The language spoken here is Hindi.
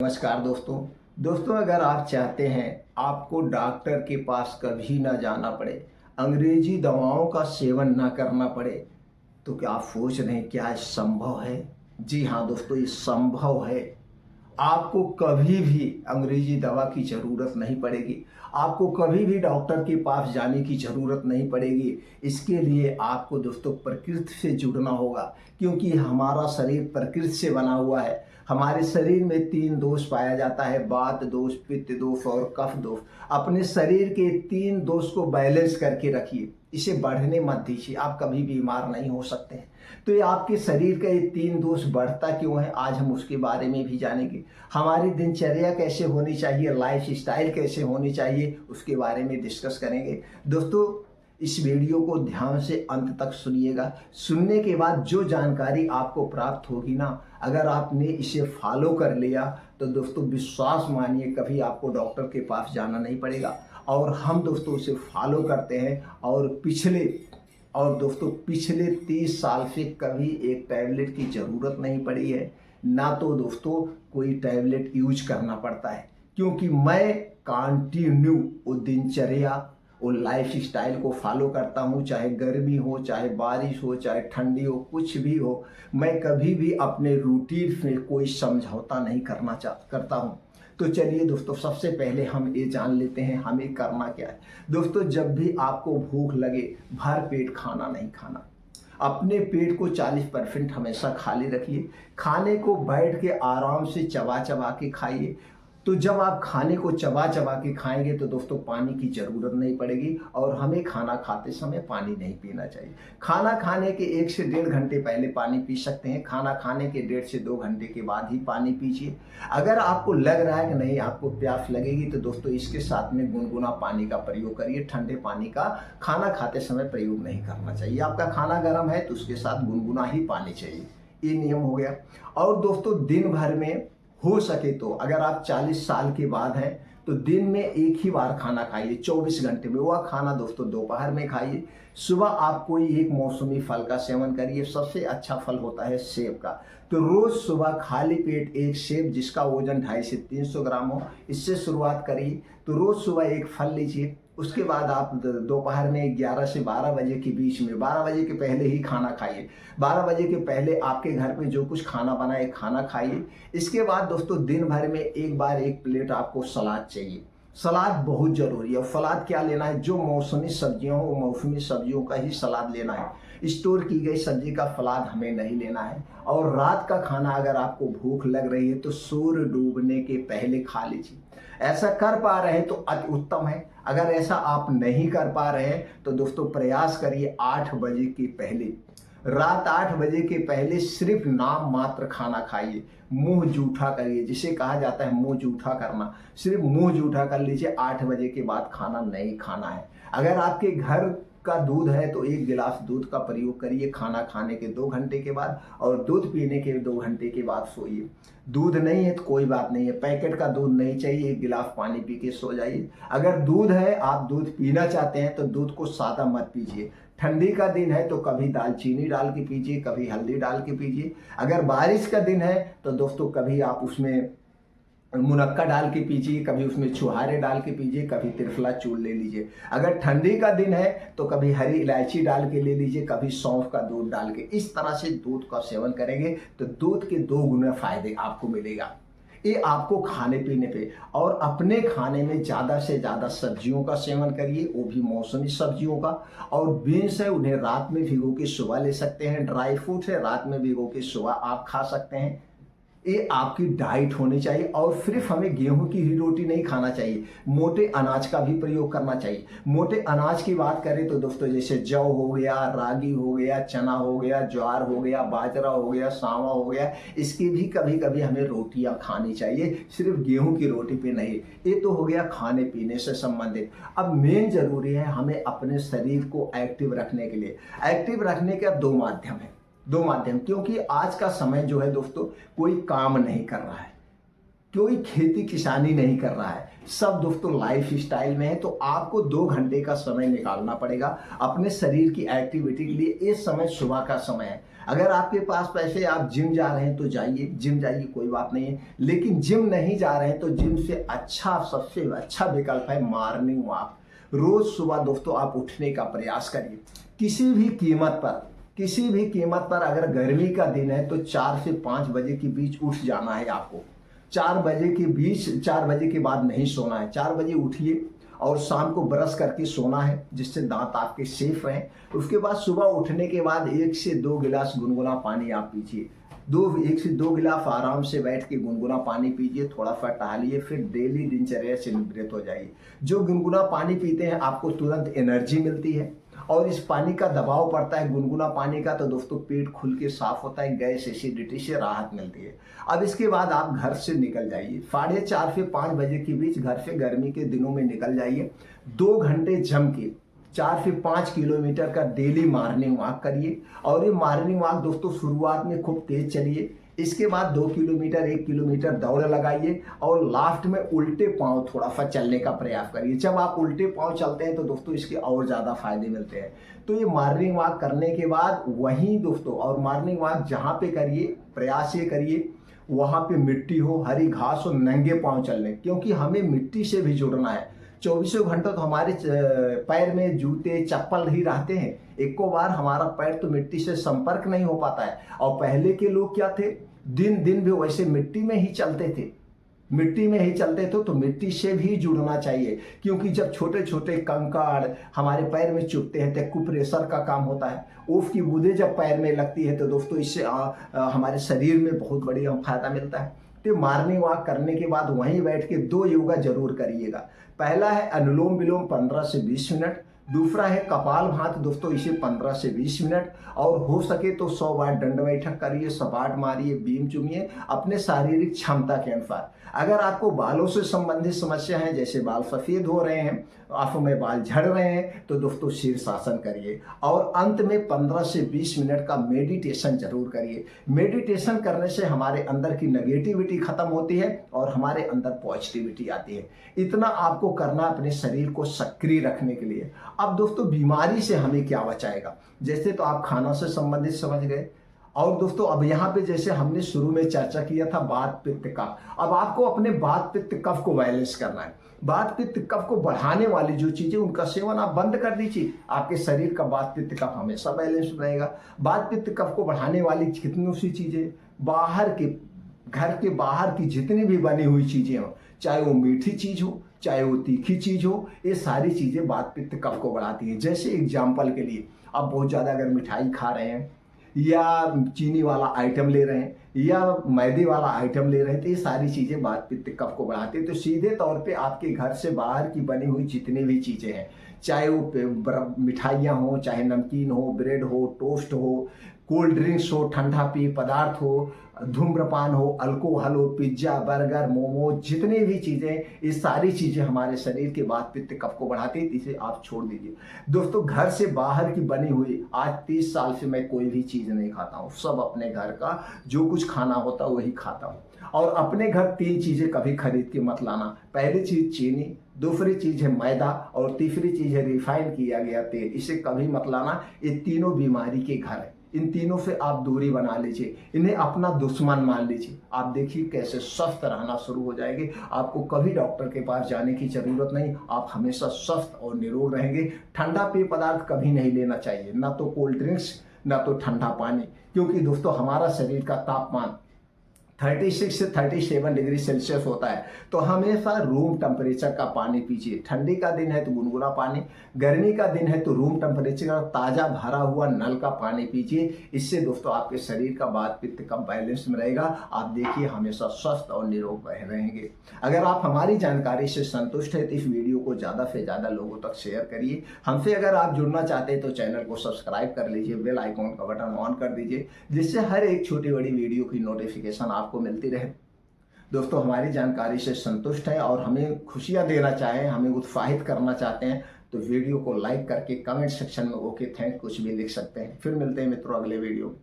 नमस्कार दोस्तों अगर आप चाहते हैं आपको डॉक्टर के पास कभी ना जाना पड़े, अंग्रेजी दवाओं का सेवन ना करना पड़े, तो क्या आप सोच रहे हैं क्या ये संभव है? जी हाँ दोस्तों, ये संभव है। आपको कभी भी अंग्रेजी दवा की ज़रूरत नहीं पड़ेगी। आपको कभी भी डॉक्टर के पास जाने की ज़रूरत नहीं पड़ेगी। इसके लिए आपको दोस्तों प्रकृति से जुड़ना होगा, क्योंकि हमारा शरीर प्रकृति से बना हुआ है। हमारे शरीर में 3 दोष पाया जाता है, वात दोष, पित्त दोष और कफ दोष। अपने शरीर के 3 दोष को बैलेंस करके रखिए, इसे बढ़ने मत दीजिए, आप कभी बीमार नहीं हो सकते हैं। तो ये आपके शरीर का ये 3 दोष बढ़ता क्यों है, आज हम उसके बारे में भी जानेंगे। हमारी दिनचर्या कैसे होनी चाहिए, लाइफ स्टाइल कैसे होनी चाहिए, उसके बारे में डिस्कस करेंगे। दोस्तों इस वीडियो को ध्यान से अंत तक सुनिएगा। सुनने के बाद जो जानकारी आपको प्राप्त होगी ना, अगर आपने इसे फॉलो कर लिया तो दोस्तों विश्वास मानिए कभी आपको डॉक्टर के पास जाना नहीं पड़ेगा। और हम दोस्तों उसे फॉलो करते हैं और पिछले 30 साल से कभी एक टैबलेट की ज़रूरत नहीं पड़ी है, ना तो दोस्तों कोई टैबलेट यूज करना पड़ता है, क्योंकि मैं कंटिन्यू वो दिनचर्या और लाइफ स्टाइल को फॉलो करता हूँ। चाहे गर्मी हो, चाहे बारिश हो, चाहे ठंडी हो, कुछ भी हो, मैं कभी भी अपने रूटीन में कोई समझौता नहीं करता हूँ। तो चलिए दोस्तों, सबसे पहले हम ये जान लेते हैं हमें करना क्या है। दोस्तों जब भी आपको भूख लगे, भर पेट खाना नहीं खाना। अपने पेट को 40% हमेशा खाली रखिए। खाने को बैठ के आराम से चबा चबा के खाइए। तो जब आप खाने को चबा चबा के खाएंगे तो दोस्तों पानी की ज़रूरत नहीं पड़ेगी, और हमें खाना खाते समय पानी नहीं पीना चाहिए। खाना खाने के 1 से 1.5 घंटे पहले पानी पी सकते हैं, खाना खाने के 1.5 से 2 घंटे के बाद ही पानी पीजिए। अगर आपको लग रहा है कि नहीं आपको प्यास लगेगी तो दोस्तों इसके साथ में गुनगुना पानी का प्रयोग करिए। ठंडे पानी का खाना खाते समय प्रयोग नहीं करना चाहिए। आपका खाना गर्म है तो उसके साथ गुनगुना ही पानी चाहिए, ये नियम हो गया। और दोस्तों दिन भर में हो सके तो अगर आप 40 साल के बाद हैं तो दिन में एक ही बार खाना खाइए 24 घंटे में। वह खाना दोस्तों दोपहर में खाइए। सुबह आप कोई एक मौसमी फल का सेवन करिए। सबसे अच्छा फल होता है सेब का। तो रोज सुबह खाली पेट एक सेब जिसका वजन 250 से 300 ग्राम हो, इससे शुरुआत करिए। तो रोज सुबह एक फल लीजिए। उसके बाद आप दोपहर में 11 से 12 बजे के बीच में, 12 बजे के पहले ही खाना खाइए। 12 बजे के पहले आपके घर पे जो कुछ खाना बनाए खाना खाइए। इसके बाद दोस्तों दिन भर में एक बार 1 प्लेट आपको सलाद चाहिए। सलाद बहुत जरूरी है। और सलाद क्या लेना है, जो मौसमी सब्जियां हो मौसमी सब्जियों का ही सलाद लेना है। स्टोर की गई सब्जी का सलाद हमें नहीं लेना है। और रात का खाना अगर आपको भूख लग रही है तो सूर्य डूबने के पहले खा लीजिए। ऐसा कर पा रहे हैं तो अति उत्तम है। अगर ऐसा आप नहीं कर पा रहे हैं तो दोस्तों प्रयास करिए 8 बजे के पहले, रात 8 बजे के पहले सिर्फ नाम मात्र खाना खाइए। मुंह जूठा करिए, जिसे कहा जाता है मुंह जूठा करना। सिर्फ मुंह जूठा कर लीजिए, 8 बजे के बाद खाना नहीं खाना है। अगर आपके घर का दूध है तो 1 गिलास दूध का प्रयोग करिए खाना खाने के 2 घंटे के बाद, और दूध पीने के 2 घंटे के बाद सोइए। दूध नहीं है तो कोई बात नहीं है, पैकेट का दूध नहीं चाहिए, 1 गिलास पानी पी के सो जाइए। अगर दूध है, आप दूध पीना चाहते हैं तो दूध को सादा मत पीजिए। ठंडी का दिन है तो कभी दालचीनी डाल के पीजिए, कभी हल्दी डाल के पीजिए। अगर बारिश का दिन है तो दोस्तों कभी आप उसमें मुनक्का डाल के पीजिए, कभी उसमें छुहारे डाल के पीजिए, कभी त्रिफला चूर्ण ले लीजिए। अगर ठंडी का दिन है तो कभी हरी इलायची डाल के ले लीजिए, कभी सौंफ का दूध डाल के। इस तरह से दूध का सेवन करेंगे तो दूध के 2 गुना फायदे आपको मिलेगा। ये आपको खाने पीने पे, और अपने खाने में ज़्यादा से ज़्यादा सब्जियों का सेवन करिए, वो भी मौसमी सब्जियों का। और बीन्स है उन्हें रात में भिगो के सुबह ले सकते हैं। ड्राई फ्रूट है रात में भिगो के सुबह आप खा सकते हैं। ये आपकी डाइट होनी चाहिए। और सिर्फ हमें गेहूं की ही रोटी नहीं खाना चाहिए, मोटे अनाज का भी प्रयोग करना चाहिए। मोटे अनाज की बात करें तो दोस्तों जैसे जौ हो गया, रागी हो गया, चना हो गया, ज्वार हो गया, बाजरा हो गया, सांवा हो गया, इसकी भी कभी कभी हमें रोटियां खानी चाहिए, सिर्फ गेहूं की रोटी पे नहीं। ये तो हो गया खाने पीने से संबंधित। अब मेन जरूरी है हमें अपने शरीर को एक्टिव रखने के लिए। एक्टिव रखने के 2 माध्यम है, 2 माध्यम। क्योंकि आज का समय जो है दोस्तों कोई काम नहीं कर रहा है, कोई खेती किसानी नहीं कर रहा है, सब दोस्तों लाइफ स्टाइल में है। तो आपको 2 घंटे का समय निकालना पड़ेगा अपने शरीर की एक्टिविटी के लिए। इस समय सुबह का समय है। अगर आपके पास पैसे, आप जिम जा रहे हैं तो जाइए, जिम जाइए, कोई बात नहीं है। लेकिन जिम नहीं जा रहे हैं तो जिम से अच्छा, सबसे अच्छा विकल्प है मॉर्निंग वॉक। रोज सुबह दोस्तों आप उठने का प्रयास करिए। किसी भी कीमत पर, किसी भी कीमत पर, अगर गर्मी का दिन है तो 4 से 5 बजे के बीच उठ जाना है आपको। 4 बजे के बीच, 4 बजे के बाद नहीं सोना है। 4 बजे उठिए और शाम को ब्रश करके सोना है, जिससे दांत आपके सेफ रहें। उसके बाद सुबह उठने के बाद 1 से 2 गिलास गुनगुना पानी आप पीजिए। 1 से 2 गिलास आराम से बैठ के गुनगुना पानी पीजिए, थोड़ा सा टहलिए, फिर डेली दिनचर्या से निवृत्त हो जाइए। जो गुनगुना पानी पीते हैं आपको तुरंत एनर्जी मिलती है और इस पानी का दबाव पड़ता है गुनगुना पानी का, तो दोस्तों पेट खुल के साफ होता है, गैस एसिडिटी से राहत मिलती है। अब इसके बाद आप घर से निकल जाइए, 4:30 से 5 बजे के बीच घर से गर्मी के दिनों में निकल जाइए। 2 घंटे जम के 4 से 5 किलोमीटर का डेली मॉर्निंग वॉक करिए। और ये मॉर्निंग वॉक दोस्तों शुरुआत में खूब तेज चलिए, इसके बाद 2 किलोमीटर, 1 किलोमीटर दौड़ लगाइए और लास्ट में उल्टे पांव थोड़ा सा चलने का प्रयास करिए। जब आप उल्टे पांव चलते हैं तो दोस्तों इसके और ज़्यादा फायदे मिलते हैं। तो ये मॉर्निंग वॉक करने के बाद वहीं दोस्तों, और मॉर्निंग वॉक जहाँ पे करिए, प्रयास ये करिए वहाँ पे मिट्टी हो, हरी घास हो, नंगे पांव चलने, क्योंकि हमें मिट्टी से भी जुड़ना है। 24 घंटा तो हमारे पैर में जूते चप्पल ही रहते हैं, एको बार हमारा पैर तो मिट्टी से संपर्क नहीं हो पाता है। और पहले के लोग क्या थे, दिन दिन भी वैसे मिट्टी में ही चलते थे, मिट्टी में ही चलते थे। तो मिट्टी से भी जुड़ना चाहिए, क्योंकि जब छोटे छोटे कंकड़ हमारे पैर में चुभते हैं तो एक्यूप्रेशर का काम होता है। ऊफ की बूंदें जब पैर में लगती है तो दोस्तों इससे हमारे शरीर में बहुत बढ़िया फायदा मिलता है। तो मॉर्निंग वॉक करने के बाद वहीं बैठ के 2 योगा जरूर करिएगा। पहला है अनुलोम विलोम 15 से 20 मिनट, दूसरा है कपालभाति दोस्तों, इसे 15 से 20 मिनट, और हो सके तो 100 बार दंड बैठक करिए, सपाट मारिए, बीम चूमिए अपने शारीरिक क्षमता के अनुसार। अगर आपको बालों से संबंधित समस्या है, जैसे बाल सफेद हो रहे हैं, आंखों में बाल झड़ रहे हैं, तो दोस्तों शीर्षासन करिए। और अंत में 15 से 20 मिनट का मेडिटेशन जरूर करिए। मेडिटेशन करने से हमारे अंदर की नेगेटिविटी खत्म होती है और हमारे अंदर पॉजिटिविटी आती है। इतना आपको करना अपने शरीर को सक्रिय रखने के लिए। अब दोस्तों बीमारी से हमें क्या बचाएगा, जैसे तो आप खाना से संबंधित समझ गए। और दोस्तों अब यहाँ पे जैसे हमने शुरू में चर्चा किया था वात पित्त कफ, अब आपको अपने वात पित्त कफ को बैलेंस करना है। वात पित्त कफ को बढ़ाने वाली जो चीजें, उनका सेवन आप बंद कर दीजिए, आपके शरीर का वात पित्त कफ हमेशा बैलेंस रहेगा। वात पित्त कफ को बढ़ाने वाली कितनी सी चीजें, बाहर के, घर के बाहर की जितनी भी बनी हुई चीजें हो, चाहे वो मीठी चीज हो, चाहे वो तीखी चीज हो, ये सारी चीजें वात पित्त कफ को बढ़ाती हैं। जैसे एग्जाम्पल के लिए, आप बहुत ज्यादा अगर मिठाई खा रहे हैं, या चीनी वाला आइटम ले रहे हैं, या मैदे वाला आइटम ले रहे हैं, तो ये सारी चीजें वात पित्त कफ को बढ़ाती है। तो सीधे तौर पे आपके घर से बाहर की बनी हुई जितनी भी चीजें हैं, चाहे वो मिठाइयाँ हो, चाहे नमकीन हो, ब्रेड हो, टोस्ट हो, कोल्ड ड्रिंक्स हो, ठंडा पेय पदार्थ हो, धूम्रपान हो, अल्कोहल हो, पिज्जा, बर्गर, मोमो, जितनी भी चीजें, ये सारी चीजें हमारे शरीर के वात पित्त कफ को बढ़ाती है, इसे आप छोड़ दीजिए। दोस्तों घर से बाहर की बनी हुई, आज 30 साल से मैं कोई भी चीज नहीं खाता हूँ, सब अपने घर का जो कुछ खाना होता है वही खाता हूँ। और अपने घर 3 चीजें कभी खरीद के मत लाना। पहली चीज चीनी, दूसरी चीज है मैदा, और तीसरी चीज है रिफाइन किया गया तेल, इसे कभी मत लाना। ये तीनों बीमारी के घर है, इन तीनों से आप दूरी बना लीजिए, इन्हें अपना दुश्मन मान लीजिए। आप देखिए कैसे स्वस्थ रहना शुरू हो जाएंगे, आपको कभी डॉक्टर के पास जाने की जरूरत नहीं, आप हमेशा स्वस्थ और निरोग रहेंगे। ठंडा पेय पदार्थ कभी नहीं लेना चाहिए, ना तो कोल्ड ड्रिंक्स, ना तो ठंडा पानी, क्योंकि दोस्तों हमारा शरीर का तापमान 36 से 37 डिग्री सेल्सियस होता है। तो हमेशा रूम टेम्परेचर का पानी पीजिए। ठंडी का दिन है तो गुनगुना पानी, गर्मी का दिन है तो रूम टेम्परेचर का ताज़ा भरा हुआ नल का पानी पीजिए। इससे दोस्तों आपके शरीर का वात पित्त का बैलेंस में रहेगा, आप देखिए हमेशा स्वस्थ और निरोग रहेंगे। अगर आप हमारी जानकारी से संतुष्ट है तो इस वीडियो को ज़्यादा से ज़्यादा लोगों तक शेयर करिए। हमसे अगर आप जुड़ना चाहते हैं तो चैनल को सब्सक्राइब कर लीजिए, बेल आइकॉन का बटन ऑन कर दीजिए, जिससे हर एक छोटी बड़ी वीडियो की नोटिफिकेशन आपको मिलती रहे। दोस्तों हमारी जानकारी से संतुष्ट हैं और हमें खुशियां देना चाहें, हमें उत्साहित करना चाहते हैं तो वीडियो को लाइक करके कमेंट सेक्शन में ओके थैंक कुछ भी लिख सकते हैं। फिर मिलते हैं मित्रों अगले वीडियो में।